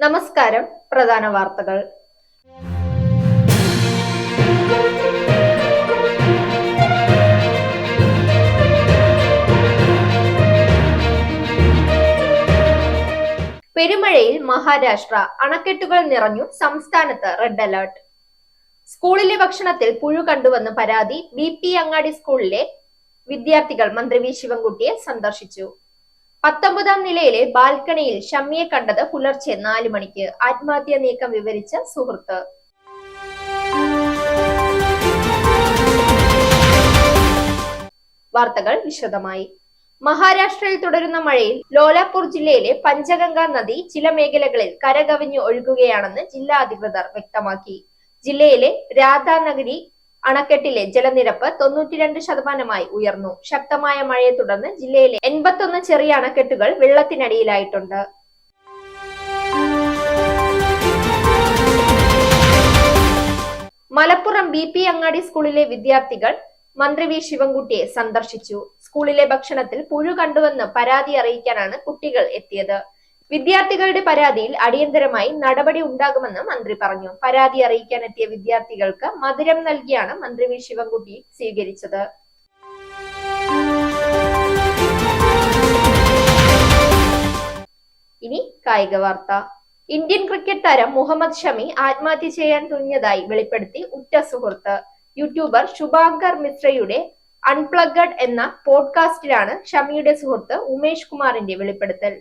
നമസ്കാരം. പ്രധാന വാർത്തകൾ. പെരുമഴയിൽ മഹാരാഷ്ട്ര, അണക്കെട്ടുകൾ നിറഞ്ഞു, സംസ്ഥാനത്ത് റെഡ് അലർട്ട്. സ്കൂളിലെ ഭക്ഷണത്തിൽ പുഴു കണ്ടുവന്ന് പരാതി. BP അങ്ങാടി സ്കൂളിലെ വിദ്യാർത്ഥികൾ മന്ത്രി വി ശിവൻകുട്ടിയെ സന്ദർശിച്ചു. 19ാം നിലയിലെ ബാൽക്കണിയിൽ ഷമ്മിയെ കണ്ടത് പുലർച്ചെ 4 മണിക്ക്. ആത്മഹത്യാ നീക്കം വിവരിച്ച സുഹൃത്ത്. വാർത്തകൾ വിശദമായി. മഹാരാഷ്ട്രയിൽ തുടരുന്ന മഴയിൽ ലോലാപൂർ ജില്ലയിലെ പഞ്ചഗംഗ നദി ചില മേഖലകളിൽ കരകവിഞ്ഞു ഒഴുകുകയാണെന്ന് ജില്ലാ അധികൃതർ വ്യക്തമാക്കി. ജില്ലയിലെ രാധാനഗരി അണക്കെട്ടിലെ ജലനിരപ്പ് 92% ഉയർന്നു. ശക്തമായ മഴയെ തുടർന്ന് ജില്ലയിലെ 81 ചെറിയ അണക്കെട്ടുകൾ വെള്ളത്തിനടിയിലായിട്ടുണ്ട്. മലപ്പുറം BP അങ്ങാടി സ്കൂളിലെ വിദ്യാർത്ഥികൾ മന്ത്രി വി ശിവൻകുട്ടിയെ സന്ദർശിച്ചു. സ്കൂളിലെ ഭക്ഷണത്തിൽ പുഴു കണ്ടുവെന്ന് പരാതി അറിയിക്കാനാണ് കുട്ടികൾ എത്തിയത്. വിദ്യാർത്ഥികളുടെ പരാതിയിൽ അടിയന്തരമായി നടപടി ഉണ്ടാകുമെന്ന് മന്ത്രി പറഞ്ഞു. പരാതി അറിയിക്കാൻ എത്തിയ വിദ്യാർത്ഥികൾക്ക് മധുരം നൽകിയാണ് മന്ത്രി വി ശിവൻകുട്ടി സ്വീകരിച്ചത്. ഇനി കായിക വാർത്ത. ഇന്ത്യൻ ക്രിക്കറ്റ് താരം മുഹമ്മദ് ഷമി ആത്മഹത്യ ചെയ്യാൻ തുനിഞ്ഞതായി വെളിപ്പെടുത്തി ഉറ്റ സുഹൃത്ത്. യൂട്യൂബർ ശുഭാങ്കർ മിശ്രയുടെ അൺപ്ലഗ്ഡ് എന്ന പോഡ്കാസ്റ്റിലാണ് ഷമിയുടെ സുഹൃത്ത് ഉമേഷ് കുമാറിന്റെ വെളിപ്പെടുത്തൽ.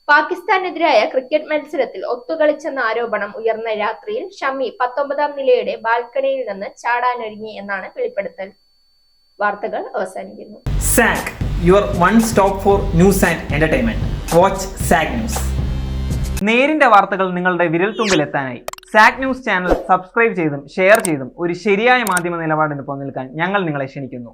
പാകിസ്ഥാനെതിരായ ക്രിക്കറ്റ് മത്സരത്തിൽ ഒത്തുകളിച്ചെന്ന ആരോപണം ഉയർന്ന രാത്രിയിൽ ഷമി 19ാം നിലയുടെ ബാൽക്കണിയിൽ നിന്ന് ചാടാനൊരുങ്ങി എന്നാണ് വെളിപ്പെടുത്തൽ. വാർത്തകൾ അവസാനിക്കുന്നു. സാക്, your one stop for news and entertainment. Watch സാക് ന്യൂസ്. നേരിന്റെ വാർത്തകൾ നിങ്ങളുടെ വിരൽത്തുമ്പിൽ എത്താനായി സാക് ന്യൂസ് ചാനൽ സബ്സ്ക്രൈബ് ചെയ്തും ഷെയർ ചെയ്തും ഒരു ശരിയായ മാധ്യമ നിലപാടിനൊപ്പം നിൽക്കാൻ ഞങ്ങൾ നിങ്ങളെ ക്ഷണിക്കുന്നു.